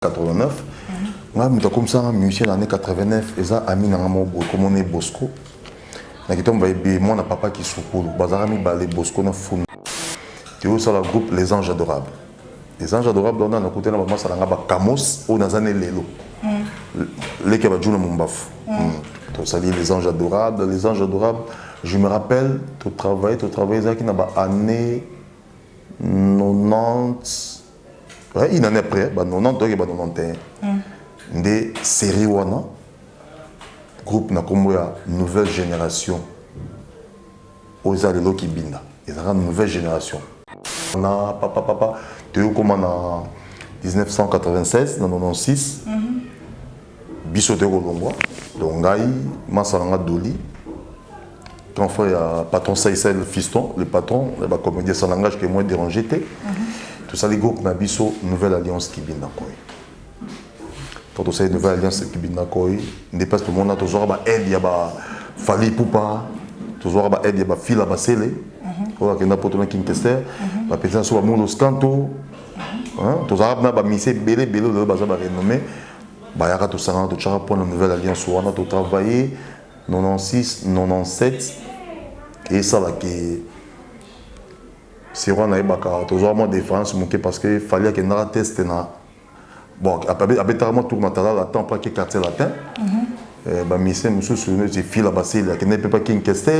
89. Moi, je suis comme ça, musicien dans l'année 89, et ça, ami dans mon comme on est Bosco. Moi, mon papa qui soukoule, bazarami balé Bosco na fou. Tu vois ça le groupe Les Anges Adorables. Les Anges Adorables, on a écouté na maman ça nga ba Kamos ou na zane lelo. Les qui va jouer mon baf. Donc ça dit Les Anges Adorables, Les Anges Adorables. Je me rappelle, tu travailles ça qui n'a pas année 90. Ouais, il en est prêt, 90 et 91. Des séries wana groupe na kombo ya nouvelle génération. Oza lelo ki binda. Ils ont une nouvelle génération. On a papa tu es comme en 1996 dans 96. Biso te kolongwa. Donc ngai masalanga doli. Quand frère ya patron Saïsel Fiston, le patron, le comédien sans langage qui est moins dérangé. Tout ça, les groupes Nabiso, Nouvelle Alliance qui vient d'accord. Quand on sait Nouvelle Alliance qui vient d'accord, il dépasse tout le monde, toujours aide, il y a Fali Poupa, toujours aide, il y a Fila Basele, il y a Potona Kinkester, la personne sur Moulos Canto, toujours aide, Missé Belé, Belé, le bazar renommé, Bayaka tout ça, tout ça pour la Nouvelle Alliance, on a tout travaillé, 96, 97, et ça là qui c'est vrai, on a toujours moins de différence parce qu'il fallait qu'il y ait un test. Bon, après, tout le monde a temps pour qu'il y ait quartier latin. Mais c'est une chose, c'est fil à passer, il n'y a pas qu'une question,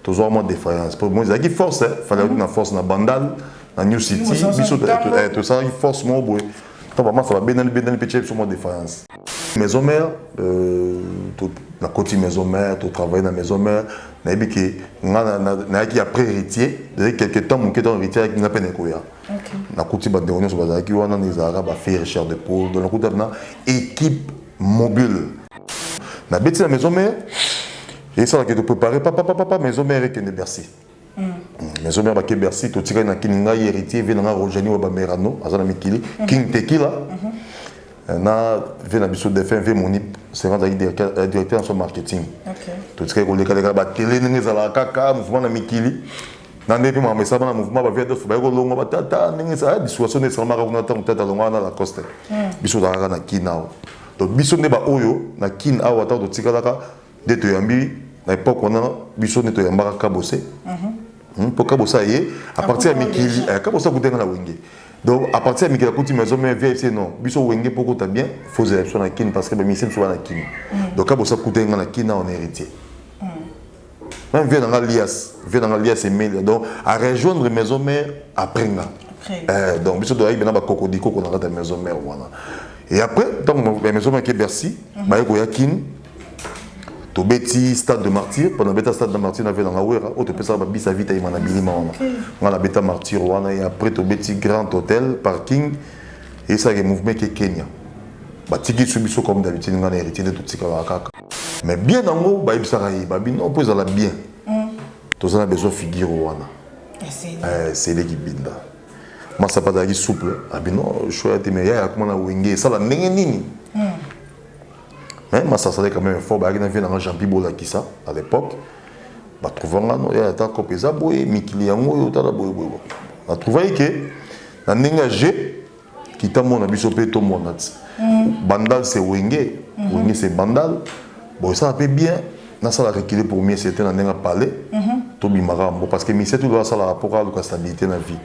toujours moins de différence. Pour moi, il y a une force, il fallait une force dans Bandal, dans New City, tout ça, une force, moi, vraiment, ça va bien dans le petit sur moins de différence. Maison mère, la côté maison mère, tu travailles dans la maison mère, qui après héritier, quelques temps, mon héritier avec une peine de la côté de réunion sur Bazaki, on a des arabes à faire cher de poule, dans la côté de équipe mobile. La bête de la maison mère, et ça que tu prépares, papa, maison mère avec une Bercy. Maison mère avec Bercy, tu tires dans Kininga, héritier, vient dans Rojani ou Bamerano, Azana Mikili, King Tequila. Na vient na biso défend vient mon c'est rendre directeur en son marketing. Tout ce qui est collègue ba télé ninga la kaka mouvement na mikili. Na ndepi ma message na mouvement ba vient de ba ko longa ba tata ninga ça dissuasion ne seulement na tata longa na la coste. Biso da na kinao. Donc biso ne ba oyo na kin awa ta to tikala ka de to yambi na époque on a biso ne to yamba ka bosser. Pour kabosa yé à partir de mikili kabosa kutenga na wenge. Donc, à partir de la coutume, je non, biso wenge pour que bien, faut que je sois kin parce que mes sont sur la kin. Donc, quand ça coûte un kin en héritier. Même vient dans l'alias, et mail. Donc, à rejoindre maison mère après. Donc, biso doit y avoir cocodico qu'on a dans maison mère. Et après, donc, maison mère qui est Bercy, bah il y a kin. To beti stade de martyr pendant beta stade de martyr n'avait dans la ouera autre personne ba bisa vita imana bilima on a beta martyr wana et après to beti grand hôtel parking et ça le mouvement qui Kenya ba tiki subiso comme d'habitude on a hérité de tout ce kaka mais bien en haut ba ibsara yi ba bino pose la bien to ça a besoin figure wana c'est l'équipe binda moi ça pas d'ailleurs souple abino choix te meilleur comment na wenge ça la ndenge nini. Mais ça serait quand même fort. Il y avait un Jean Pibola qui ça à l'époque. Bah trouvant là, il y a un copé ça boy, Mikili Yango, il y a boy. On a trouvé que un engagé qui t'a mon abisopé tout mon Bandal c'est Wenge, Wenge c'est Bandal. Bon ça a fait bien. Dans ça la reculer pour mieux c'était dans un palais. Tobi Marambo parce que c'est tout ça la rapport à la stabilité dans la vie.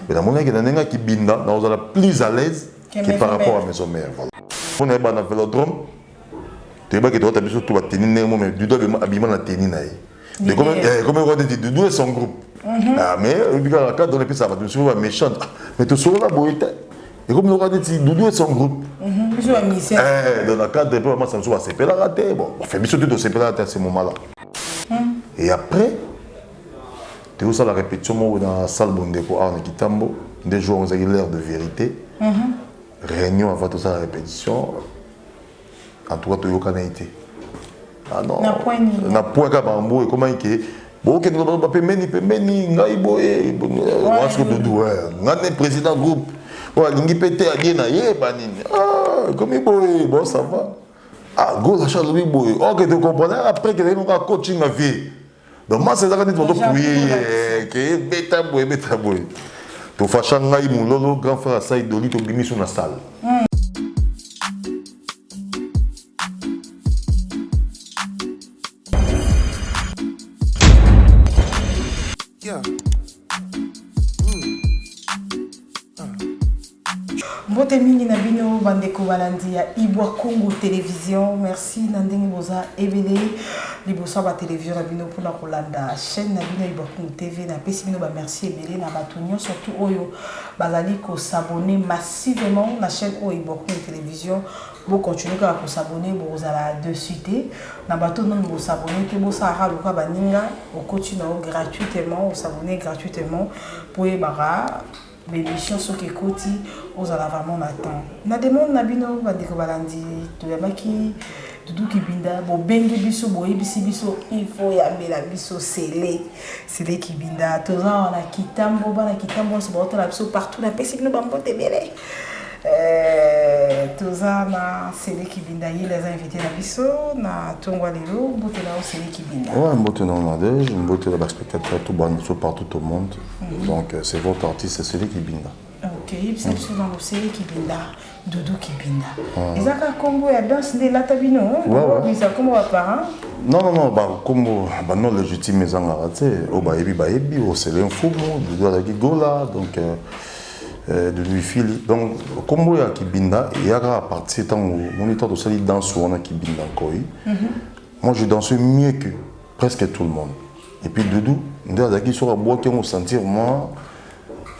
Mais dans mon que dans un qui binda, dans la plus à l'aise que par rapport à maison mère. On est dans le vélodrome. Tu vois que tu as besoin de tenir mais du doigt habillement la tenir mais comme on dit du doigt son groupe mais la carte dans ça va tu souvent méchant mais tu souvent la boîte et comme on dit du doigt son groupe dans la carte de moi ça soit c'est pas la raté bon on fait bien tout c'est pas la raté à ce moment là et après tu vois ça la répétition dans la salle Bondeko à Kitambo des jours on a eu l'heure de vérité réunion avant tout ça la répétition. En tout cas, tu as été. Ah non. Na point kabambo et comment il bon que nous pas pemeni ngai boye. Parce que doudou ngane président groupe. Wa lingi pété a bien na ye banini. Ah comme boye bon ça va. Ah go la chose oui boye. OK tu comprends après que nous a coaching ma vie. Donc moi c'est ça que nous pour que beta boye. To fasha ngai mulolo grand frère Saïd Doli to bimi sur la salle. Mbote mingi na bino bandeko balandi ya Ibwa Congo Télévision. Merci Nandenge Boza Ebele liboso ba télévision na bino pour la kolanda chaîne na bino Ibwa Congo TV na pesi bino ba merci ebele na batunyo surtout oyo bazali ko s'abonner massivement la chaîne o Ibwa Congo Télévision. Vous continuez à vous abonner, vous allez de suite. Na bato non vous abonner, que vous sara le quoi baninga, vous continuez gratuitement, vous abonner gratuitement pour y bara. Les missions sont qui côté, vous allez vraiment attendre. Na demande na bino va dire balandi, tu vas qui Doudou Kibinda, bon bengi biso, bon biso, il faut y amener la biso c'est Kibinda. Tous on a kitambo, c'est bon la biso partout, la pesi no bambo te belé. Toza na Sele Kibinda les invités la biso na tongwa lelo mbote là au Sele Kibinda. Ouais, mbote na Nadège, mbote la spectateur tout bon partout au monde. Donc c'est votre artiste Sele Kibinda. OK, c'est sur dans le Sele Kibinda, Doudou Kibinda. Ezaka Congo ya danse de la tabino. Ouais, ça comment va pas? Non, bah comme bah non légitime mes engarate, au baebi au Sele Mfumo, Doudou la Gigola donc de lui filer. Donc, comme il y a Kibinda, il y a à partir de mon état de salir dans ce on a Kibinda encore. Moi, je danse mieux que presque tout le monde. Et puis, Doudou, on a qui sur la boîte qui vont sentir moi,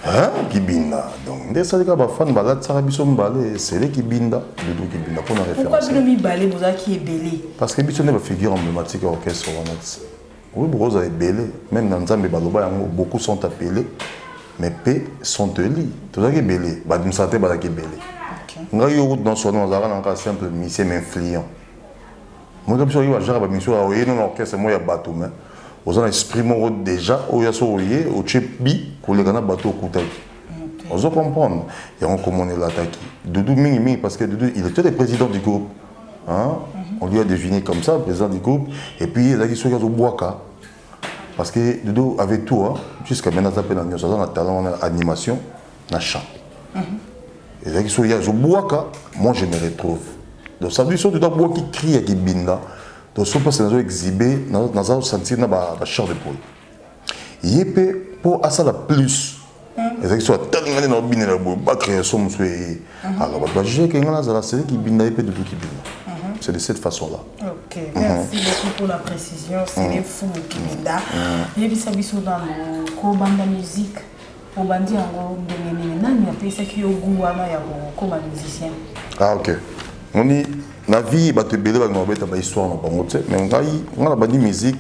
hein, Kibinda. Donc, dès ça, les gars, fan balade, ça rabison balé, c'est les Kibinda, Doudou Kibinda pour la référence. Pourquoi le mi balé, vous avez qui est belé? Parce que Bisson est ma figure emblématique orchestre. Oui, Rose est belé. Même dans Zambé Baloba, beaucoup sont appelés. Mais P sont lits. Tout ça qui est belé. Bah, d'une santé, bah, qui est belé. Nga yo dans son nom, on a un simple musicien influent. Moi, comme ça, il y a un musicien, il y a un orchestre, moi, il y a un bateau. Vous avez esprit déjà, il y a un au Tchepi, pour les gars, bateau au Koutaï. Vous allez comprendre. Il y a un comment on est l'attaqué. Doudou Mingi, parce que Doudou, il était le président du groupe. Hein? On lui a défini comme ça, le président du groupe. Et puis, il a dit qu'il y a un Boaka. Parce que Doudou avait tout, hein, jusqu'à maintenant, ça a un talent en animation, en chant. Et là, il y a Boaka, moi je me retrouve. Donc ça veut dire que Doudou qui crie et qui binda. Donc ça passe dans exhibé, dans un sentier, dans la chair de poule. Il y a pour ça la plus. Et là, il soit tellement dans le bin, il va créer son monsieur. Alors, j'ai qu'il y a un série qui binda et Doudou qui binda. C'est de cette façon-là. Ok, merci beaucoup pour la précision. C'est les fous qui m'aident. Et puis, ça biso dans le Kobanda musique. Kobandi en il y a ça qui est au goût comme musicien. Ah, ok. On dit, la vie, il va te béler, il va te faire histoire. Mais on a bandi musique,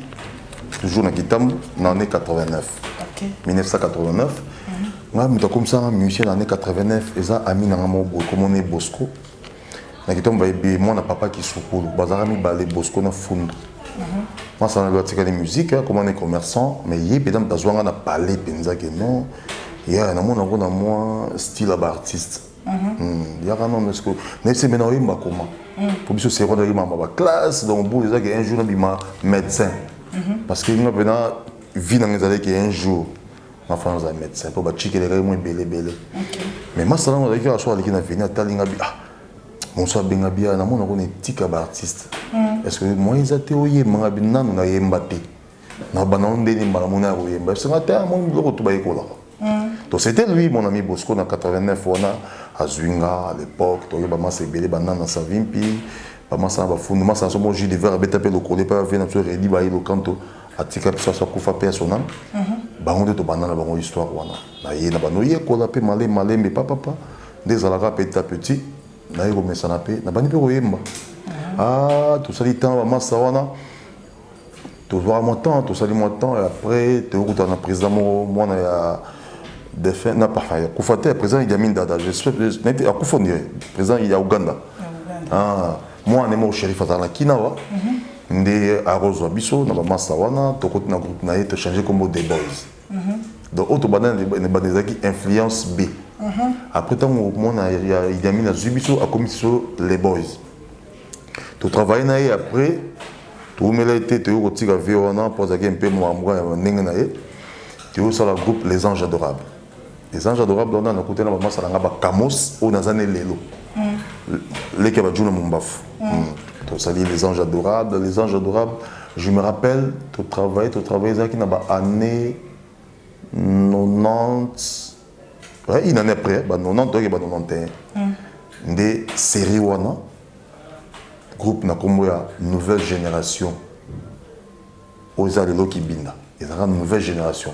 toujours dans Kitam, dans l'année 89. Ok. 1989. On a comme ça, un musicien dans l'année 89, et ça, Ami Nangamo, comme on est Bosco. Moi, papa qui soukoulou, bazarami balé Bosco na fundo. Moi, ça n'a pas de musique, comme on est commerçant, mais il y a des gens qui ont parlé, non. Il y a un style d'artiste. Il y a un nom de ce que. Mais c'est maintenant, il y a comment. Pour que c'est une classe, donc il y a un jour, il y a un médecin. Parce qu'il y a une vie dans les années qui est un jour. Ma femme est un médecin, pour que les gens soient belé. Mais moi, ça n'a pas de choix, il y a un mon soeur Bengabia, na mona kone tika ba artiste. Est-ce que moi ils étaient au yemba bina na yembate. Na banande ni mbala mona au yemba. C'est un mon loko to ba ekola. Donc c'était lui mon ami Bosco en 89 on a Zwinga à l'époque, to yeba masa belé banana sa vimpi, ba masa ba fundu masa so mo jus de verre betape le collé pas venir sur redi ba ilo kanto atika ça so kufa personnel. Ba on de to banana ba histoire wana. Na ye na ba no ye kola pe malé mais papa des alaka petit à petit. Na yego mesana pe na bani pe koyemba ah tout ça dit temps ba masa wana tout voir mon temps tout ça dit mon temps et après te route na président moi na ya défense na pas faire kufate président il y a mine dada j'espère n'était à kufondire président il y a Uganda ah moi on est mon shérif azana kinawa ndé arrozo biso na ba masa wana to côté na groupe na te changer comme des boys donc auto banane ne banezaki influence B. Après tant il a mis la Zubiso à commis sur les boys. Tu travailles naïe après, tu mets la tête, tu retires la violon, pose un peu moi tu es sur le groupe Les Anges Adorables. Les Anges Adorables, on a écouté la maman Salanga Kamos ou Nazane Lelo. Les Kabadjouna Mumbaf. Tu salis Les Anges Adorables, Les Anges Adorables. Je me rappelle, tu travailles, ça qui n'a pas année 90. Ouais, il en est prêt, 90 et 91. des séries wana groupe na kombo ya nouvelle génération oza lelo kibinda ezaka nouvelle génération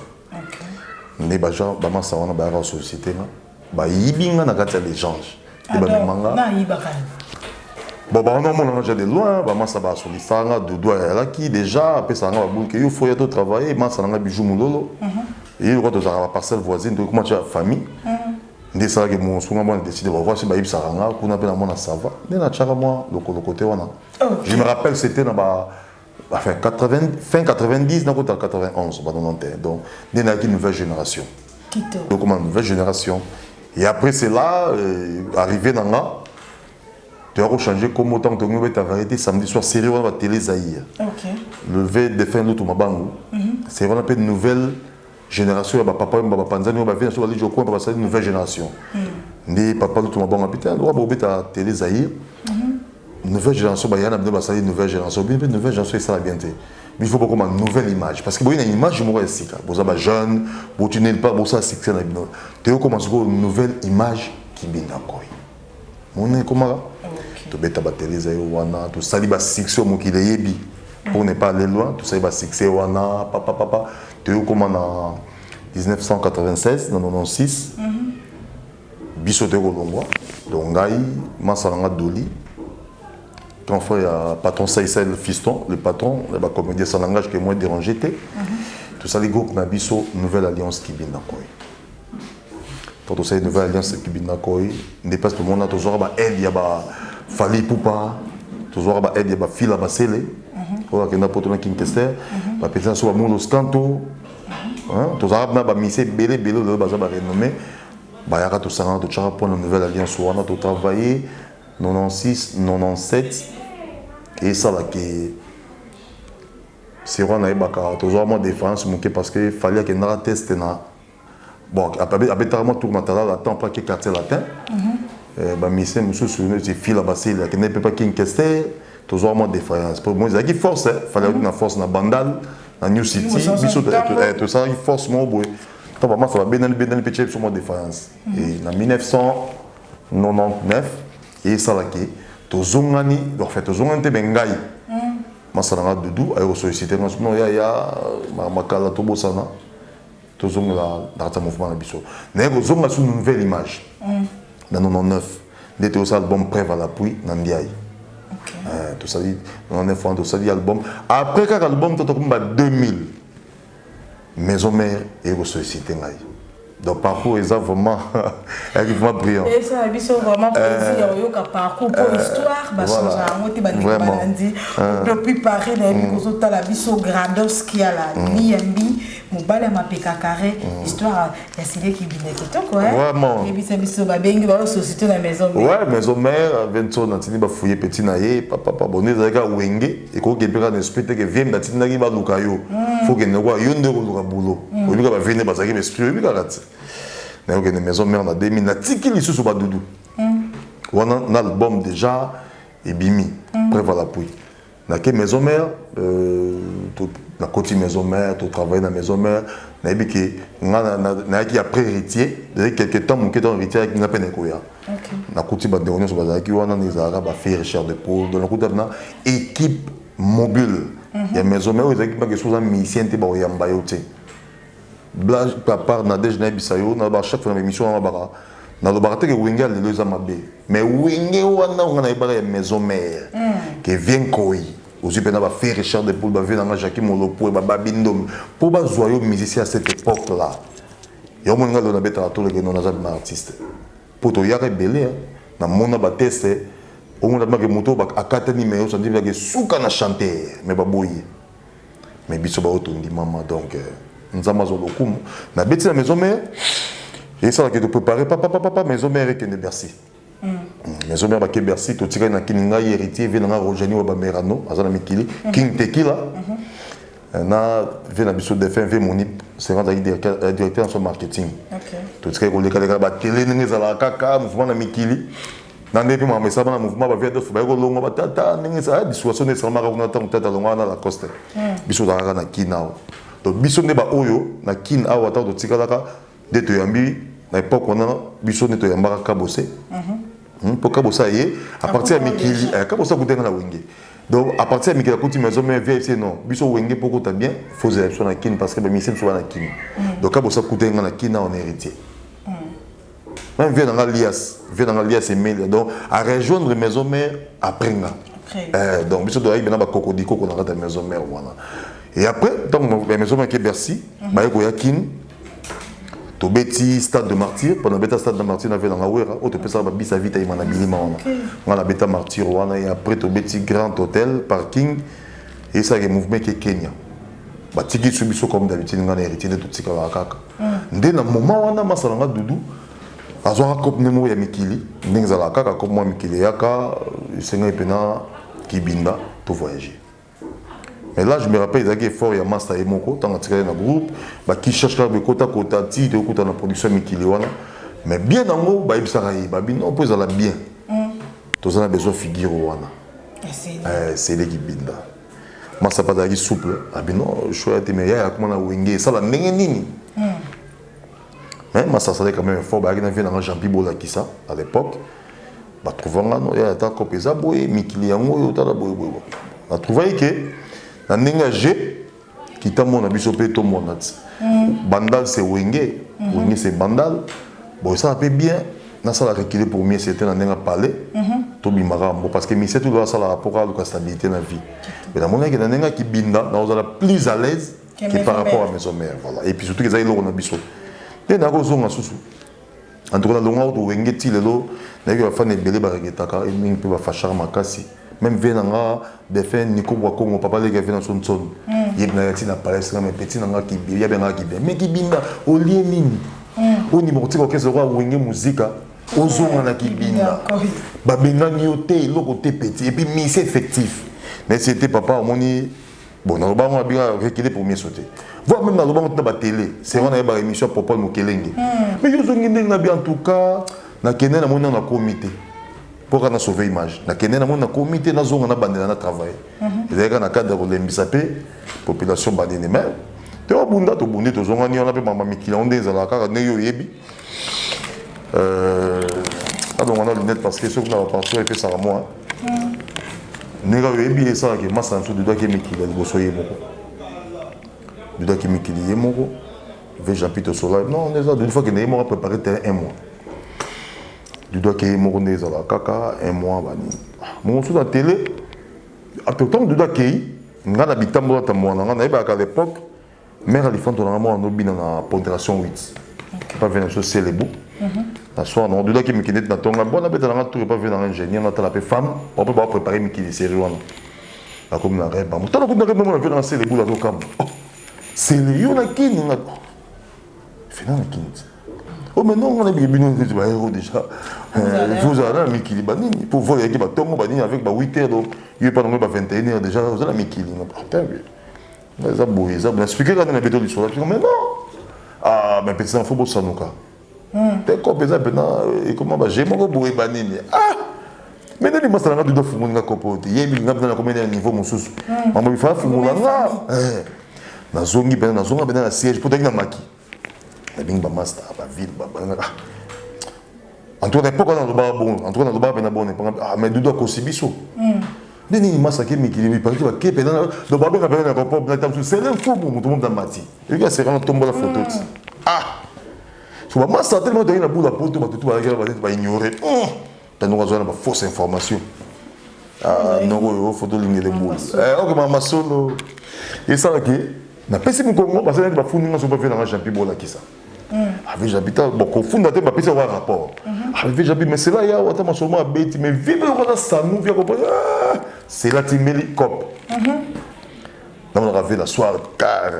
nde baja bamasa wana bayaka société nga bayibinga na kati ya l'échange nde bamemanga bon baonamonanga ja de loin bamasa basolisanga dodo ayalaki déjà apesanga babulke yo foya to travailler masa nanga bijou mololo ye lokwa tozalaka baparcelle voisine tokoma tia famille nde esalaki mosunga mwana décide bavoisi bayebisaka nga kuna mpe namona sava nde natiaka mwa lokoloko te wana je me rappelle c'était na fin 90 nakota 91 ba 91 donc nde nayaki nouvelle génération donc comme nouvelle génération et après cela arrivé na nga tu as changé comme autant que tu as variété samedi soir série on va télé Zahir le V de fin l'autre mabangu c'est vraiment une nouvelle génération ya papa ya papa panzani ba vient sur les joko ba ça une nouvelle génération ni papa l'autre mabangu putain on va beta télé Zahir nouvelle génération ba yana ba ça une nouvelle génération bien une nouvelle génération ça la bien mais il faut pas comme une nouvelle image parce que bon une image moi ici bon ça ba jeune bon tu n'es pas bon ça c'est na bino tu commences une nouvelle image qui bien encore on est comment tu beta ba télé Zahir wana tu sali ba section mokile yebi pour ne pas aller loin tu sali ba section wana papa tu comment en 1996 dans 96 biso de Kolongwa donc ngai masalanga doli ton frère patron Saïsel Fiston le patron la comédie sans langage que moi dérangé tout ça les groupes na biso nouvelle alliance qui bien d'accord tout ça nouvelle alliance qui bien d'accord dépasse tout le monde toujours ba aide ya ba fali poupa toujours ba aide ya ba fila ba sele on a que na poto na Kinkester ba pétin sur mon Scanto tous arabes na ba misé belé de baza ba renommé ba yaka tout ça tout chara pour une nouvelle alliance on a tout travaillé 96 97 et ça là que c'est vraiment baka toujours moi défense monqué parce que fallait que na test na bon après tellement tout matériel la temps pas que quartier latin ba misé monsieur sur c'est fil à passer là que ne peut pas Kinkester toujours moi défaillance pour moi il force fallait une force na Bandal na New City biso tout ça il force moi boy tant vraiment ça va bien petit sur moi défaillance et en 1999 et ça là que tozongani donc fait tozongani te bengai masala dudu ayo solliciter non ya makala to bosana tozongala dans ta mouvement na biso nego zonga sur une nouvelle image dans 99 d'été au album Preuve à l'appui na Ndiaye tout ça dit on est fond tout ça dit album après quand album tout comme 2000 maison mère et ressuscité ngai donc parcours est vraiment brillant et ça biso vraiment plaisir yo ka parcours pour histoire parce que ça monté ba dit depuis Paris na biso tala biso grados qui a la Miami mobile ma peka carré histoire ya Sile qui bine kitoko vraiment et biso ba bengi ba société na maison mère maison mère vento na tini ba fouiller petit na ye papa bonné zaka wenge et ko gebera na esprit que vient na tini na ba lukayo faut que ne wa yo ndeko luka boulot o bika ba venir ba zaki esprit bika rat na yo que na maison mère na 2000 na tiki li susu ba dudu wana na album déjà et bimi Preuve à l'appui na ke maison mère na côté maison mère tu travailles dans maison mère na bi que na qui après héritier de quelque temps mon qui dans héritier qui n'a pas nekoya na côté ba de sur ba qui wana les arabes ba faire recherche de pôle dans le côté na équipe mobile ya maison mère ils équipe que sous un mission te ba yamba yote blage par na déjeuner bisayo na ba chaque fois na émission na ba na lo barate que winga le za mabe mais winga wana on na ba maison mère qui vient koi aussi pena ba faire recherche de poule ba venir dans Jackie Molopo ba babindom pour ba joyeux musicien à cette époque là yo mon nga na beta tout le que non na artiste pour to yaka belé na mona ba teste o mona ba ke moto ba akata numéro ça dit que souka na chanter mais ba boyi mais biso ba otondi mama donc nzama zo lokumu na beti na maison mère et ça que tu préparer papa maison mère que ne Bercy maison mère ba ke Bercy to tika na kininga héritier vient na Rojani wa ba Merano azana mikili King Tequila na vient na biso de fin ve monip c'est quand directeur en son marketing to tika ko leka ba télé ninga za kaka mouvement na mikili na ndepi ma mesa na mouvement ba vient de ba ko longo ba tata ninga za dissuasion ne sama ka na tata longo na la coste biso da na kinao donc biso ne ba oyo na kin awa ta to tika laka de to yambi na époque on a biso ne to yamba ka bossé Pour que ça y est, à partir de Mikili, quand ça coûte na wenge. Donc à partir de Mikili, quand tu maison mais vient non, biso wenge pour que tu bien, faut élection na kin parce que ba mission soit na kin. Donc quand ça coûte na kin on héritier. Même vient dans l'alias et donc à rejoindre maison mère après nga. Donc biso doit y bien ba cocodico qu'on a dans maison mère voilà. Et après donc la maison mère qui est Bercy, ba y a kin to beti stade de martyr pendant beta stade de martyr na vela na wera o to pesa ba bisa vita imana bilima on a beta martyr wana et après to beti grand hôtel parking et ça le mouvement qui Kenya ba tiki subiso comme d'habitude ngana héritier de tout tika wa kaka ndé na moment wana masalanga dudu azwa cop nemo ya mikili ndinga la kaka comme moi mikili yaka senga pena kibinda to voyager. Mais là, je me rappelle, il y a fort, il y a Master et Moko, dans le groupe, qui cherche à côté de la production Mikiliwana. Mais bien en haut, il y a on peut aller bien. Tous on a besoin de figure. C'est les qui binda. Moi, ça pas d'aller souple. Non, je suis à mais il y a comment on a wingé. Ça, la n'engeni. Mais moi, ça serait quand même fort. Il y a un Jean Pibola qui ça, à l'époque. Il y a un copé Zaboé, Mikiliango, on a trouvé que. On a engagé qui t'a mon abisso tout mon bandal c'est wenge wenge c'est bandal bon ça fait bien na ça la reculer pour mieux c'était na nga parler to bimara parce que mi c'est tout ça la rapport à la stabilité na vie mais la monnaie que na nga qui binda na on plus à l'aise que par rapport à maison mère voilà et puis surtout que ça il on abisso et na ko zonga susu en tout cas longa to wenge ti lelo na yo fa ne belé ba regretaka et mingi pe ba fachar makasi. Même venanga des fins Nico Wakongo papa les gars viennent son son il y a na palais mais petit nanga qui il y a benga qui mais qui binda au lien ligne au niveau de que ce roi wenge musique au zonga na qui binda ba benga nyoté le côté petit et puis mis effectif mais c'était papa moni bon na ba mo bien reculer pour mieux sauter voir même na lo ba na télé c'est on a ba émission pour Paul Mokelenge mais yo zongi na bien en tout cas na kenen na mona na comité pour qu'on a sauvé l'image. Na kene na mon comité na zonga na bandela na travail. Et dans le cadre de l'embisapé population bandene mais te obunda to bundé to zonga ni on a pe mama mikila on des ala ka ne yo yebi. Donc on a lunette parce que ceux qui n'ont pas partout et fait ça à moi. Nega yo yebi ça que massa en dessous de doit que mikila liboso yemoko. Du doit que mikili yemoko. Ve Jean-Pierre Sola. Non, on est là une fois que ne yemoko préparé terrain un mois. Du doigt qui est mort des ala kaka un mois bani mon sous la télé à tout temps du doigt qui n'a l'habitant moi ta moi n'a pas à l'époque mère alifant on a moi en obin na pondération 8 pas venir sur c'est les bouts la soir non du doigt qui me quitte na tonga bon na bête na tout pas venir ingénieur na la femme on peut pas préparer mais qui série wana la comme na rêve moi tant que na rêve moi venir c'est les bouts là au camp c'est les yo na qui na fait na qui. Oh mais non on a bien déjà vous avez un Mikili Banini pour voir qu'il va tomber Banini avec 8 heures donc il est pas nommé 21 heures déjà vous avez un Mikili putain mais ça bouille ça bien expliquer quand on a besoin de ça mais non ah mais petit enfant bossa nous cas t'es quoi peut-être et comment bah j'ai mon bouille Banini ah mais dans les masses là tu dois fumer un copote il y a une dans la combien niveau mon sous maman il faut fumer là na zongi ben na siège pour tenir na maki na bing ba master ba ville ba en tout cas pas dans le bar bon en tout cas dans le bar ben bon ah mais du doit aussi biso nini masaka mikili mi parti ba ke pe dans le bar ben na rapport na tam c'est un fou bon tout le monde dans mati et gars c'est vraiment tomber la photo ah so ba master tellement de na bout la poto ba tout ba ignorer t'as nous besoin de fausse information ah non photo ligne de boule ok mama solo et ça OK na pesi mu Congo parce que ba funi nga so ba faire dans Jean Pibola qui ça avec j'habite bon confondre te ba pesi wa rapport avec j'habite mais c'est là il y a autant ma seulement bête mais vive le ça nous vient comprendre c'est là timeli cop on a vu la soirée car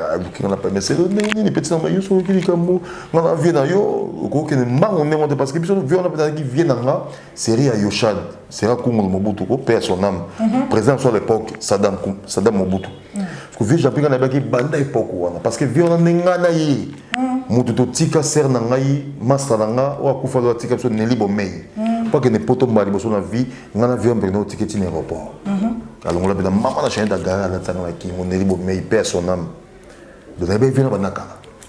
on a pas mais c'est le ni petit na yo so ki kamu on a vu na yo ko que on est parce que on a peut-être qui vient là série à Yoshad c'est là Congo Mobutu ko père son âme présent sur l'époque Saddam Mobutu parce que j'ai appris que banda époque parce que vieux on ngana yi mutu to tika ser na ngai master na nga wa kufa lo tika so neli bomei pas que ne poto mbali boso na vie ngana vieux mbeno ticket in aéroport alors on l'a bien maman la chaîne d'agara na tsanga ki mon neli bomei père son âme de la bien vient banaka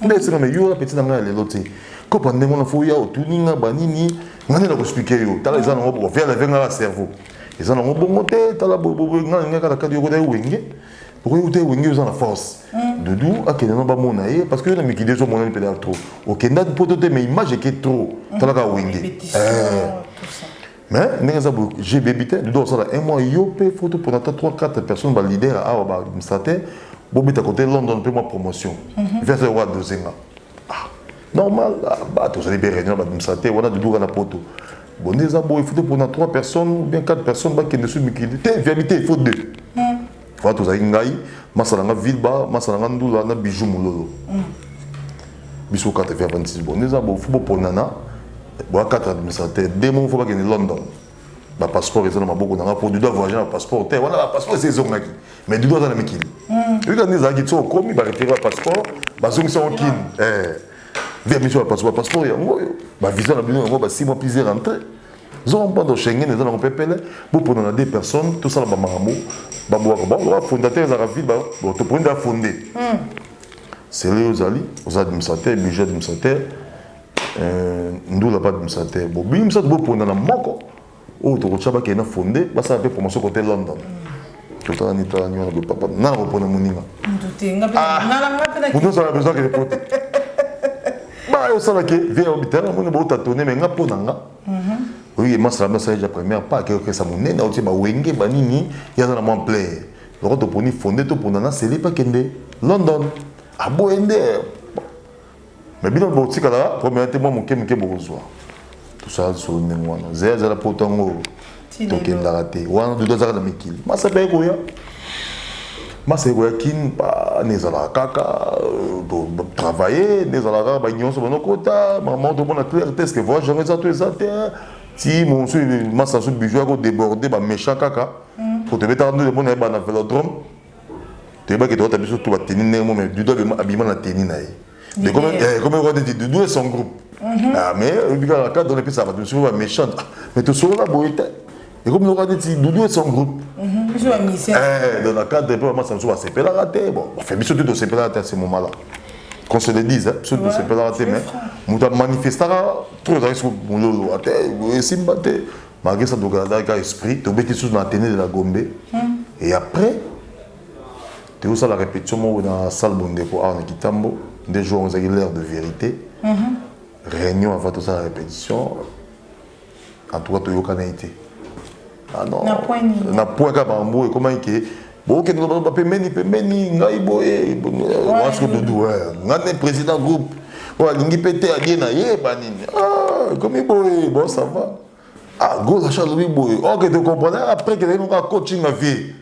mais c'est mais yo la petite na nga le loti Quand on a fait ya otuninga banini, on a expliqué yo. T'as les gens on vient avec un cerveau. Les gens ont bon monté, t'as la bobo nga la carte yo ko wenge. Pourquoi vous êtes wenge dans la force? Doudou a kenan ba monaye parce que na mi kidezo monane peut trop. OK, na poto te mais image est trop. T'as la wenge. Mais j'ai bébité, doudou ça un mois yo pe photo pour 3-4 personnes ba leader à ba administrateur. Bobi à côté London pour ma promotion. Vers le roi de Zenga. Normal, tout ça libéré, on a du lourd à la poto. Bon, des abos, il faut pour 3 personnes ou bien 4 personnes qui ne sont pas viabilité, il faut 2. Voilà, tout ça, il y a Massalanga Vilba, Massalanga Ndoula, na bijou moulolo. Bisou 4 vers 26. Bon, des abos, il faut pour Nana, 4 administrateurs, 2 mois, il faut pas gagner London. Le passeport est dans ma boucle, pour du doigt voyager un passeport. Voilà, le passeport c'est zone qui. Mais du doigt dans la méquille. Oui, quand les aguets sont commis, bah retirer le passeport, bah zone sont qui. Viens monsieur le passeport, passeport il y a moi. Bah visa la bilan, bah 6 mois plus rentrer. Zone pendant Schengen, les gens ont pépé là. Pour prendre des personnes, tout ça là bah maramo, bah boire, bah le fondateur de la ville, bah te prendre à fonder. C'est les aux administrateurs, budget administrateur, nous là pas administrateur. Bon, bim ça doit prendre dans la moko. Oh, tu as qui est fondé, ça a fait promotion côté London. Tout le monde est en papa. Non, on prend mon nom. Vous avez besoin que les potes. Bah, au salon qui vient au bitin, on est beau tâtonner, mais on a pas d'anga. Oui, moi, c'est la première pas que ça m'en est. On dit, bah, Wenge, Banini, il y a dans mon play. Le rôle de poni fondé, tout pour nana, c'est les pas qu'ende. London. Ah, bon, ende. Mais bien, bon, c'est que là, première témoin, mon kémé, besoin. Tout ça, c'est le même. Zé, la potango. Token la raté. Ouan, du deux ans de Mikil. Ma ça paye quoi? Ma c'est quoi qui pas nezala kaka travailler, nezala ba nyon sur mon côté. Maman de mon clair test que voir jamais ça tout ça. Si mon sur ma ça sur bijou a débordé ba méchant kaka. Pour te mettre dans le bon ba na vélodrome. Tu vas que tu vas t'habiller sur tout va tenir mais du doigt habillement la tenir naï. Mais comment on dit du doigt son groupe. Ah mais regarde la carte dans les pays ça va tu sur méchant. Mais tu sur la boîte. Et comme nous avons dit, Doudou et son groupe. Dans la cadre de l'emploi, ça va se faire la rater. Bon, on fait bien sûr de se faire la rater à ce moment-là. Qu'on se le dise, sûr de se faire la rater, mais nous avons manifesté trop de risques pour nous rater. Et si nous battons, malgré ça, nous avons un esprit, nous avons été sous la tenue de la Gombe. Et après, tu as la répétition dans la salle de pour Arne Kitambo. Des jours, on a eu l'heure de vérité. Réunion avant tout ça, la répétition. En tout cas, tu as eu été. Ah non, na point ka bambo et comment que bon que nous pas meni ngai boye moi ce que Doudou ngane président groupe wa lingi pété a bien na ye banini ah comme boye bon ça va ah go la chaleur boye OK tu comprends après que nous ka coaching ma vie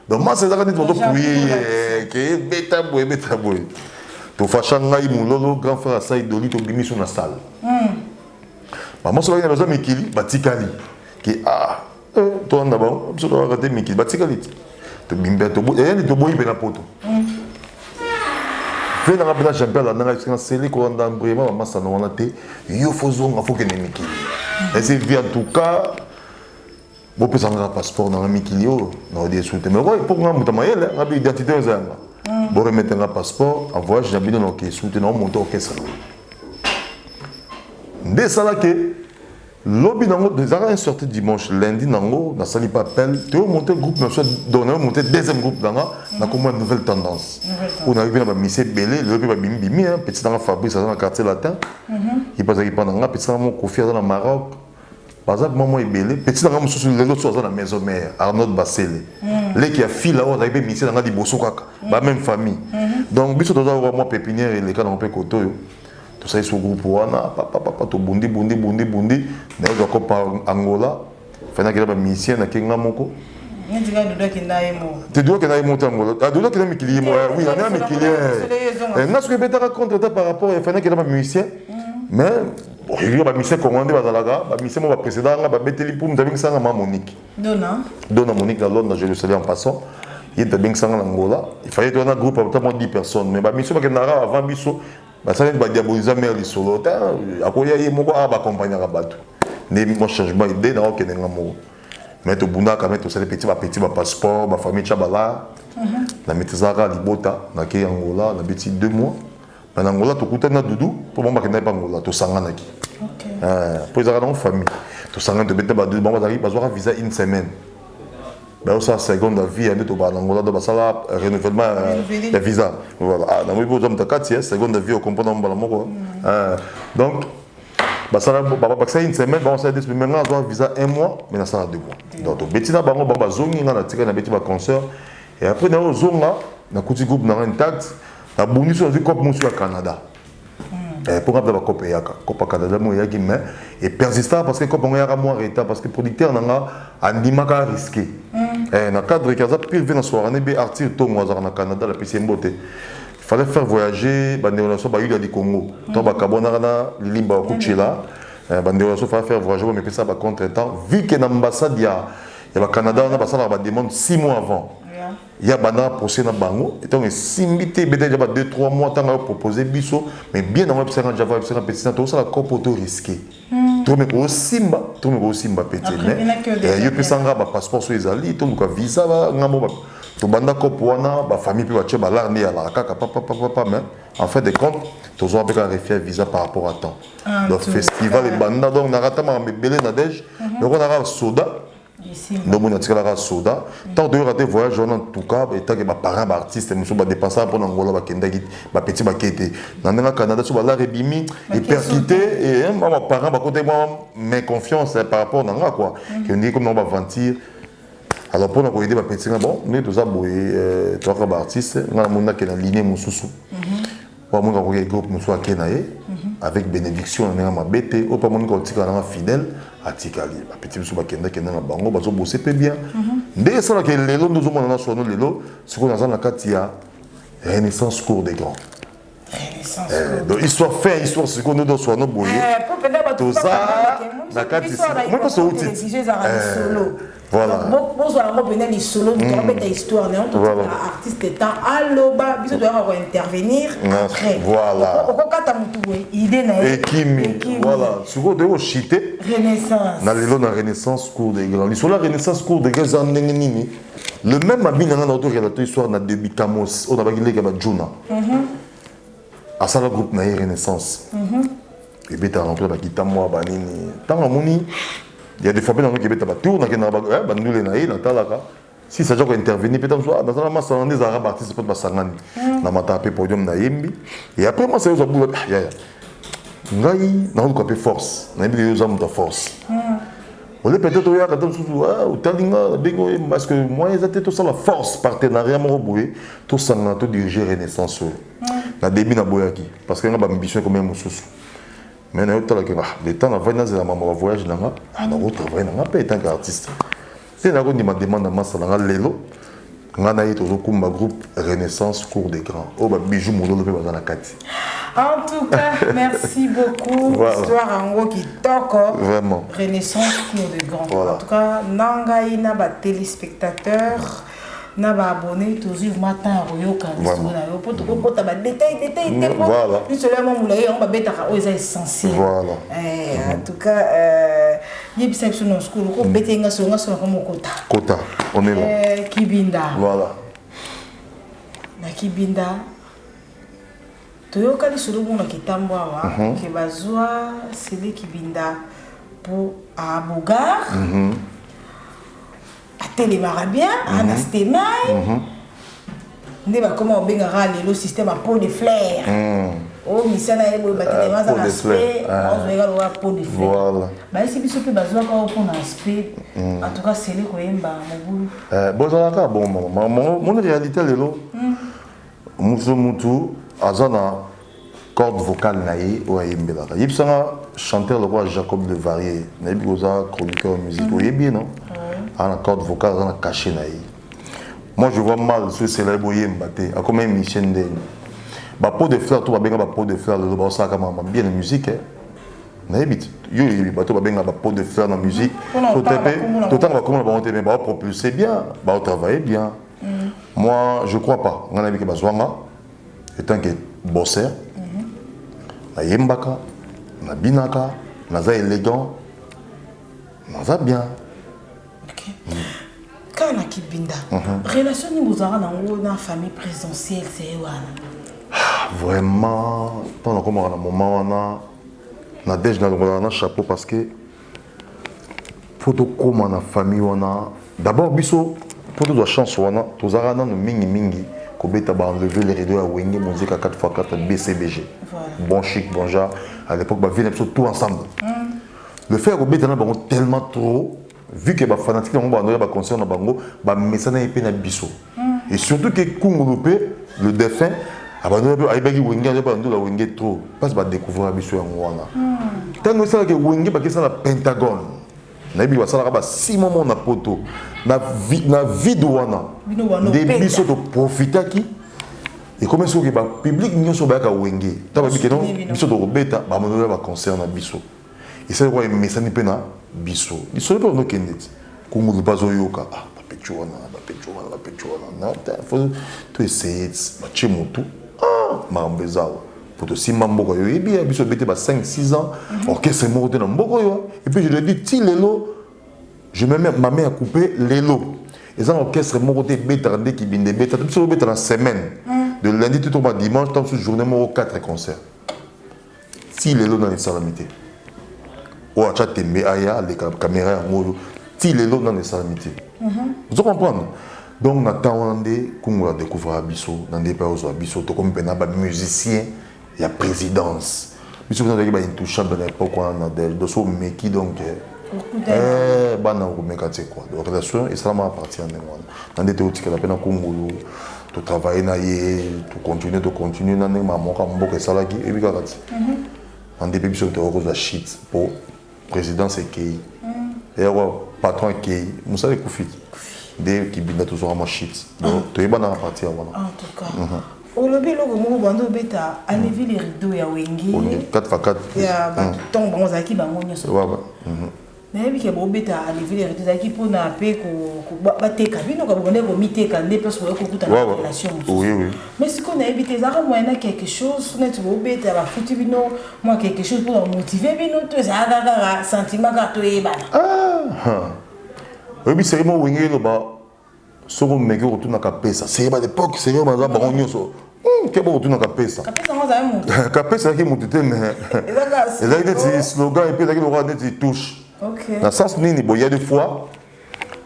donc moi c'est ça que nous doit prier que beta boye to facha ngai mulolo grand frère ça idoli to bimi sur la salle maman so va besoin mikili batikali qui ah toi d'abord je dois arrêter Miki Batikalit to bimbe to boy et to boy bena poto fait dans la champion là dans la série qu'on dans vraiment massa non on a été yo faisons faut que Miki et c'est bien en tout cas bon peut s'engager passeport dans Miki yo non des sous mais ouais pour moi mutamayel on a identité aux angles bon remettre un passeport en voyage j'habite dans OK soutenir monter OK ça des ça là que lobby nango des arrêts sorti dimanche lundi nango na sali pas appel tu monter groupe mais soit donner monter deuxième groupe dans na comment une nouvelle tendance on arrive na Michel Belé le lobby ba bimi hein petit dans Fabrice dans le quartier latin il passe qui pendant nga petit dans mon Kofi dans le Maroc par exemple maman Belé petit dans mon sous l'autre soit dans la maison mère Arnaud Bassele les qui a fille là on arrive Michel dans di bosso kaka ba même famille donc biso dans moi pépinière et les cas on peut koto tout ça est sur groupe wana papa to bundi na yo ko par Angola fana kila ba mission na kinga moko ndi ga dodo kindaimo te dodo kindaimo Angola a dodo kindaimo kilimo oui on a mikili na ce que beta raconte par rapport à fana kila ba mission mais il y a ba mission commandé bazalaga ba mission mo ba précédent ba beteli pour m'avait sanga ma Monique dona Monique dans Londres je le salue en passant il était bien sanga Angola il fallait donner un groupe à 10 personnes mais ba mission ba kenara avant biso ça va être diaboliser mer les solo à quoi il y a mon gars va accompagner à bateau ne moi changement idée dans aucun ngamo mais to bunda quand même tout ça les petits passeport ma famille chabala la metizaka libota na ke Angola na petit 2 mois Mais en Angola, tu as un doudou, pour moi, je ne sais pas Angola, tu as un pour les avoir en famille. Tu as un visa une semaine. Mais ça, seconde vie, tu as en Angola, tu as renouvellement de visa. Voilà. Tu as seconde vie, on comprend. Donc, ça une semaine, on a un visa un mois, mais ça a 2 mois. Donc, Bettina Bango, Baba Zongi, on a tiré un petit concert. Et après, on a un petit groupe intact. On a bonus sur le Canada. Pour rappeler la Coupe Coupe Canada, et persistant parce que comme on a moins retard parce que producteur a un risqué. Dans le cadre de ça, puis venir soir, on est artiste au Canada, la PC Mbote. Il fallait faire voyager, les relations du Congo. Donc, Kabonara, Limba, Kuchela, les relations fallait faire voyager, mais ça va contre-temps. Vu que l'ambassade, il y a le Canada, on a demandé 6 mois avant. Il y a un procès dans Bango, et donc si on a 2-3 mois, on a proposé Bisso, mais bien dans le petit, on a un risqué. Tout le monde aussi, petit. Il y a un passeport sur les alliés, un visa, tout le monde a famille, en fait, des comptes, tous ont un visa par rapport à temps. Le festival est banda, donc on a raté un bébé Nadège, donc on a un soda. Donc, on a tiré la soda. Tant de rater voyage, en tout cas, et tant que mes parents, artistes, ils sont dépassés pour Angola, ma petit baquette. Dans le Canada, sur la rébimi, et percuté, et mes parents, côté moi, mes confiance par rapport à Nanga, quoi. Qui ont dit comme on va mentir. Alors, pour nous aider, ma petite, bon, nous, tous aboués, trois artistes, on a mon qui est ligne Moussoussou. Pour moi, on a un groupe Moussou Kenaye, avec bénédiction, on a ma bête, ou pas mon qui est fidèle. Atikali, petit monsieur Bakenda qui est dans la bango, bazo bosser peu bien. Dès ça que les lots nous ont sur nous les lots, ce qu'on a dans la Katia, Renaissance cours des grands. Renaissance. Donc histoire fait, histoire ce qu'on nous doit sur nos bouillons. Tout ça, la Katia. Moi pas sur outil. Voilà. Bon, ça va venir les solos, tu vas mettre histoire, non? Tout artiste étant allo bas, bisous doit intervenir après. Voilà. Pourquoi quand tu as idée na voilà. Ce qu'on doit chiter. Renaissance. Na lelo na Renaissance cours des grands. Sur la Renaissance cours des grands nini. Le même habit dans notre relateur histoire na début Camos, on a bagilé que ba Juna. À ça le groupe na Renaissance. Et bien t'as rempli ba kitamo ba nini. Tant amoni. Il y a des fois dans le Québec, tu as si ça doit intervenir, peut-être dans la masse, on est arabes artistes, peut-être Sangani, dans ma tapé podium Naïmbi. Et après, moi, c'est aux abouts. Ngai, dans le force, on a des hommes de force. On est peut-être au Talinga, parce que moi, ils étaient tout ça la force, partenariat, mon boué, tout ça, on a tout dirigé Renaissance. La début n'a boyaki, parce qu'il y a une ambition comme un moussous. Mais le temps de voyage, on a travaillé en tant qu'artiste. C'est là qu'on m'a demandé à Massa Lelo, on a eu un groupe Renaissance Cours des Grands. Oh, bijou, mon dans la carte. En tout cas, merci beaucoup. Voilà. Histoire en gros qui toque. Vraiment. Renaissance Cours des Grands. Voilà. En tout cas, Nangaï n'a pas téléspectateurs. Na ba abonné toujours matin royo kan so pour tout ta ba détail voilà puis seulement moulay on ba betaka o c'est essentiel voilà en tout cas yebisa biso no school ko betenga so comme kota on est là Kibinda voilà na Kibinda toyoka ni solo bona kitambwa wa ke bazwa c'est Kibinda pour à Bogar télémara bien, anastémaï. Ne va comment on bengara le système à peau de fleurs. Oh, mais ça n'a pas de aspect. On va peau de fleurs. Voilà. Bah ici biso pe bazwa ka pour un aspect. En tout cas, c'est le koyemba mobulu. Bon ça là bon mon réalité lelo. Mutu azana corde vocale naïe ou ayembela. Yipsanga chanteur le roi Jacob de Varier. Naïbi goza chroniqueur musique ou yebi non. À la corde vocale, on a caché naï. Moi, je vois mal ce célèbre yembaté. À comme un Michel Ndeng. Bah peau de fleurs, tout va bien la peau de fleurs. Le bon ça comme bien la musique. Naïbit. Yo, bateau va bien la peau de fleurs dans la musique. Tout le temps va comment on va mais bah propulser bien, bah travailler bien. Moi, je crois pas. On a vu que bazwanga, étant que bosseur, na yembaka, na binaka, na za élégant, na za bien. Quand on a Kibinda, relation ni bozara dans la famille présidentielle, c'est wana. vraiment, pendant comme un moment, on a déjà un chapeau parce que photo comme on a famille, on a d'abord biso photo de chance, on a tous les ans mingi qu'on bête à enlever les rideaux à Wenge musique à 4x4 BCBG. Bon chic, bon genre. À l'époque, on vivait tout ensemble. Le fait qu'on bête tellement trop, vu que les fanatiques ont un concert, et surtout que Kungolope, le défunt, abandonné Wenge trop, parce qu'il va découvrir Bisso en Wana. Tant que ça, Wenge, parce que c'est le Pentagone. Il y a 6 moments na poto na vie de Wana. Des Bisso de profiter qui et comme ça que le public n'y a pas Wenge. Tant que non, Bisso de Robeta, abandonné le concert na Bisso. Et c'est quoi mais ça n'est pas na Bisso. Ils sont pas nos Kennedy. Kungolope pas Zoyoka. Il faut essayer de moto. Pour si Mambo, il y a 5-6 ans, orchestre est mort dans Mbogo. Et puis je lui dis, si l'élo, je me mets ma main à couper l'élo. Et ça, l'orchestre est mort de Bétardé qui vient de Bétardé. Puis c'est la semaine, de lundi tout au dimanche, tant que journée, mort 4 concerts. Si l'élo dans les salamités. Ou à Tchatembe, Aya, les caméras en mode. Si l'élo dans les salamités. Vous comprenez? Donc, on attend qu'on découvre Abisso, dans des pays où Abisso, comme un musicien, il y a présidence. Abisso, vous avez intouchable à l'époque, on a des dossiers, mais qui donc. Donc, relation, et ça m'appartient. Dans des théories qui appellent Congo, tu travailles, tu continues, dans des mamans, comme beaucoup de salariés, et puis, dans des pays qui ont la shit pour présidence et qui. Et patron qui est Moussa les Koufit. Dès qu'il vient toujours à ma shit. Donc, tu es bien dans la partie. En tout cas. Au lobby, le bando bêta, enlever les rideaux et à Wenge. 4x4. Il y a ton bon zaki, bangonio. Mais il y a des bêta, enlever les rideaux zaki pour n'a pas que battre cabine, comme on est remis tes canets parce qu'on a beaucoup de relation. Oui. Mais si on a évité ça, moi, il y a quelque chose, on est trop bêta, la foutu, moi, quelque chose pour nous motiver, tout ça, sentiment gâteau et ban. Oui, c'est vraiment Wenge, ce qu'on me dit, retourne à Capesa. C'est à l'époque, c'est vraiment un baron. Qu'est-ce que retourne à Capesa? Capesa, c'est un mot. Il y a des slogans et puis il y a des touches. Dans le sens où il y a des fois,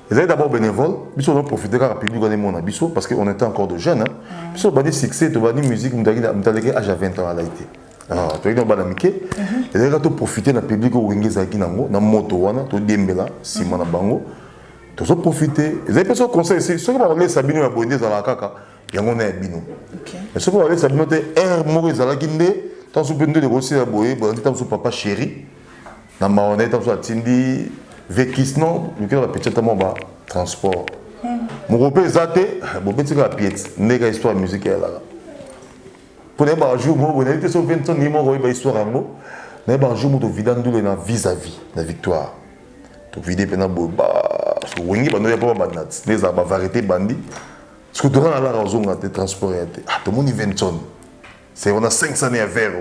ils étaient d'abord bénévoles, puis on a profité de la public parce qu'on était encore de jeunes. Puis on a dit succès, on a dit musique, on a dit à 20 ans à l'IT. Alors, tu as dit on a amitié, et là tu as profité de la public au Wenge Zaki Nango, dans moto wana, tu Dembela, Simon Bango. Tu as profité. Ils avaient fait un conseil, ceux qui ont Sabino à Boindé dans la caca, il y a un bino. Mais ceux qui ont Sabino, un Maurice à la Guindé, tant que tu as aussi à Boye, tant que papa chéri. Dans ma honnête, dans la Tindi, Vekis, non, le cas de la petite transport. Mon repère Zate, mon petit la pièce, n'est histoire musicale là. Pour les barjou, mon été sur 20 ans, numéro de histoire en mot. Les barjou, mon vidandou est vis-à-vis la victoire. Tu vides pendant boba, parce que Wengi, il n'y a pas de banat, les arbres variétés bandits. Parce que tu rentres à la raison de transport, tout le monde y 20 ans. C'est on a 500 années à faire.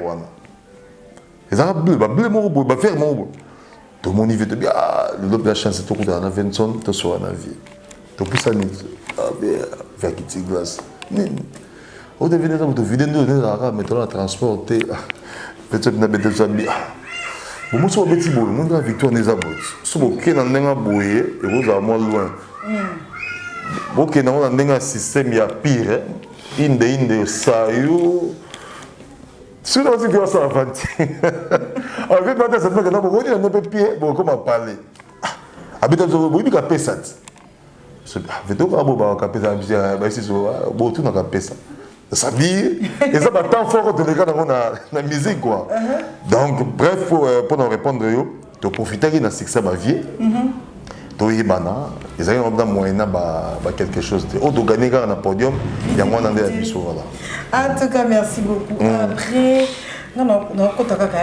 Les arabes bleus, bleu mon robot, vert mon robot. Tout le monde y veut te dire, le de la chance, c'est tout le monde a 20 ans, tu seras en vie. Tu peux ça, vers qui tu glaces. On devine ça, tu vides nous, les arabes, maintenant la transport, peut-être que tu as ça bien. Bon, moi, je suis un petit boy, je suis victoire des abots. Si vous avez un boy, et vous avez moins loin. Vous avez un système, il y a pire. Inde, ça, si vous avez un ça, en fait, c'est que vous avez un pied, vous comment parler. Habitez vous avez un peu ça. Vous avez un peu ça. Ça dit, et ça va tant fort de l'écran dans la musique quoi. Donc bref pour nous répondre tu profites de la succès ma vie. Tu es bana, ils ont dans moyen quelque chose de auto gagner dans le podium, il y a moins d'andé à biso voilà. En tout cas merci beaucoup. Après non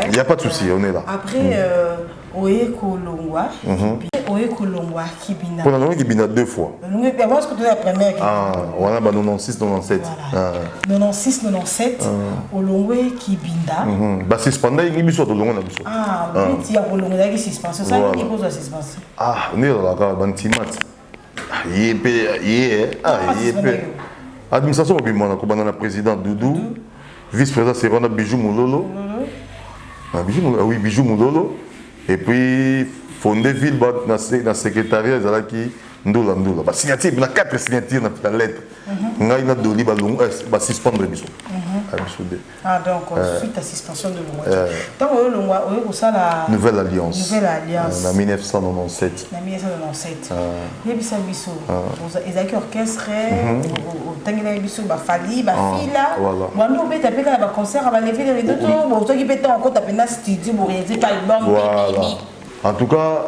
il n'y a pas de souci, on est là. Après Oye Kolongwa. Oye Kolongwa qui bina. On a qui bina 2 fois. Moi ce que tu as la première. On a 96 97. 96 97 Olongwe qui binda. Bah suspendé il biso to longo na biso. Il y a Olongwe qui suspension ça il pose la suspension. On est là quand bantimat. Administration obimana ko banana président Doudou. Vice-président, c'est Rona Bijou Moulolo. Oui, Bijou Moulolo. Et puis, fondé ville dans le secrétariat, qui Ndoula. Signature, il y a 4 signatures dans la lettre. Il y a Doli, il va suspendre le bisou. Ah, donc, suite à suspension de l'Ongwa. Tant que l'Ongwa, la Nouvelle Alliance. En 1997. En 1997. Il y a des bisous. Ils ont orchestre, il y a des bisous, Fali, Fila. Voilà. Nous, on peut taper un concert, on va lever les rideaux. Bon, toi qui peut encore taper dans le studio pour réaliser par album. Voilà. En tout cas,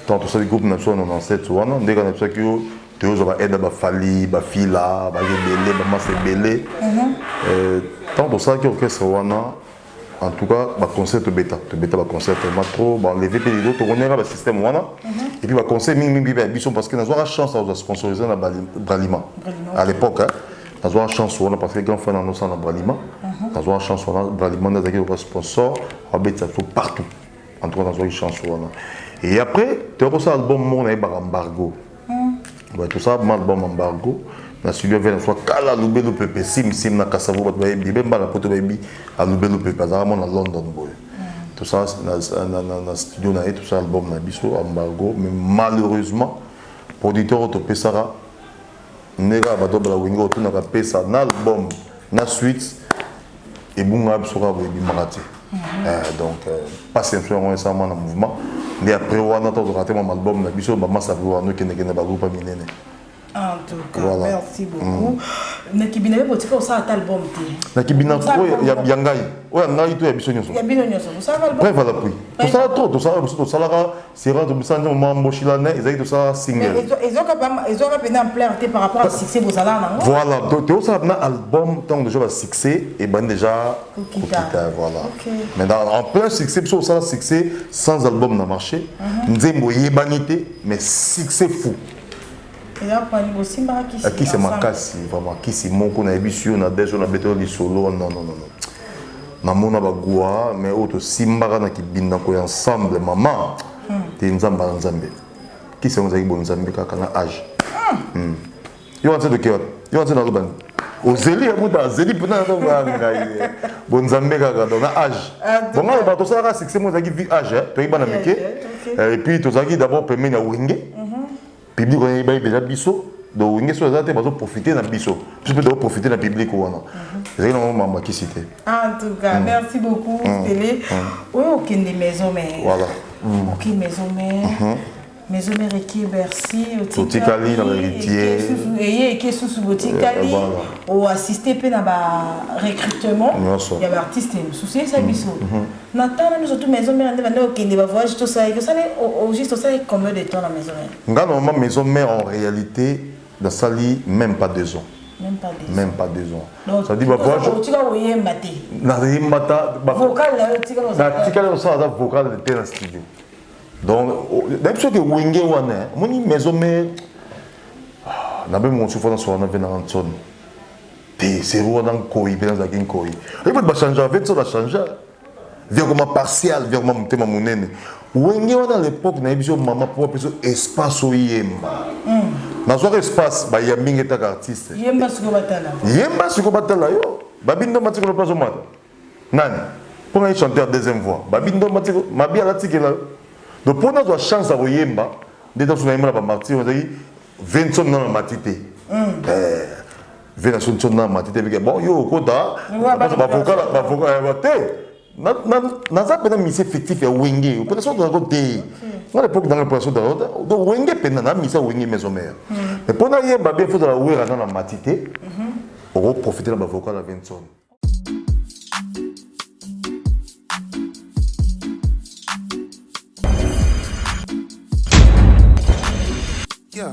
tant que ça, le groupe 1997, on a des gens qui ont aidé à Fali, Fila, Belé, Belé. Tant que ça, l'orchestre, en tout cas, le concert bêta, le concert macro, les VP des autres, on a le système, et puis le concert, parce que nous avons la chance de sponsoriser le Bralima. À l'époque, nous avons la chance, parce que les grands frères nous sont dans Bralima, nous avons la chance, Bralima, nous avons un sponsor, on a partout. En tout cas, nous avons une chance. Et après, tu as aussi l'album Mon Embargo. Tout ça, l'album Embargo. Na suivi avec soit kala lubelo pepe sim na kasavo bat baby bemba la poto baby a lubelo pepe za mon à London boy tout ça na studio na tout ça album na biso Embargo mais malheureusement producteur auto pesara nega ba dobla wingo tout na ka pesa na album na suite et bunga bisoka baby marate donc pas simple on ça mon mouvement mais après on a tout raté mon album na biso ba massa ko no kene ba groupe minene. En tout cas, voilà. Merci beaucoup. Nakibina be botika osa album te. Nakibina il y a yangai. Ouais, ngai to ya bisonyo. Ya bisonyo so. Ça album. Bref voilà puis. Tout ça trop, tout ça là c'est rare de ça no mambo shilane, ils tout ça single. Ils ont pas en plein par rapport au succès vos salars non. Voilà, donc ça na album tant déjà le succès et ben déjà Kokita voilà. Mais en plein succès, ça succès sans album na marché. Nzembo yebanité mais succès fou. Qui c'est ma casse vraiment qui c'est mon qu'on a émission on a déjà on a béton du solo non na mona bagua mais auto simbara na kibinda ko ensemble maman te nzamba nzambe qui c'est on a bon nzambe kaka na âge yo anse de ke yo anse na loban o zeli ya muta zeli pena na ngai bon nzambe kaka na âge bon on va tout ça là succès moi qui vie âge to ibana mike et puis to zaki d'abord permet na wenge public on est déjà biso donc on est sur la tête pour profiter d'un biso je peux profiter d'un public ou non c'est vraiment maman qui cité en tout cas merci beaucoup Télé oui aucune des maisons mais voilà aucune maison mais maison mère qui Bercy Botikali dans l'héritier et qui sous Botikali ou assister pe na ba recrutement il y a artiste souci ça biso Nathan nous surtout maison mère on aucune va voyage tout ça et que ça au juste ça combien de temps la maison mère normalement maison mère en réalité dans Sali même pas 2 ans même pas 2 ans ça dit bah voyage tu vas voyer maté na yembata vocal là tu vas ça vocal de dans studio donc d'habitude que wenge wana moni maison mère na be mon souffle dans son na venant son te c'est roi dans koi pe dans zakin koi et peut ba changer avec ça va changer vraiment partial vraiment tema monene wenge wana à l'époque na biso maman pour peso espace o yemba na zo espace ba ya mingi ta artiste yemba siko batala yo babindo matiko le plazo mata nani pour un chanteur deuxième voix babindo matiko mabia la tikela donc pour notre chance à yemba dès dans son yemba ba martir on dit 20 son dans matité venation son dans matité bon yo koda ba vocal ba te na za pena mise fictif ya wenge peut être dans côté à l'époque dans le poisson de donc wenge pena na mise wenge maison mère mais pour na yemba bien faut la ouer dans la matité pour profiter de la vocal à 20 son. Yeah.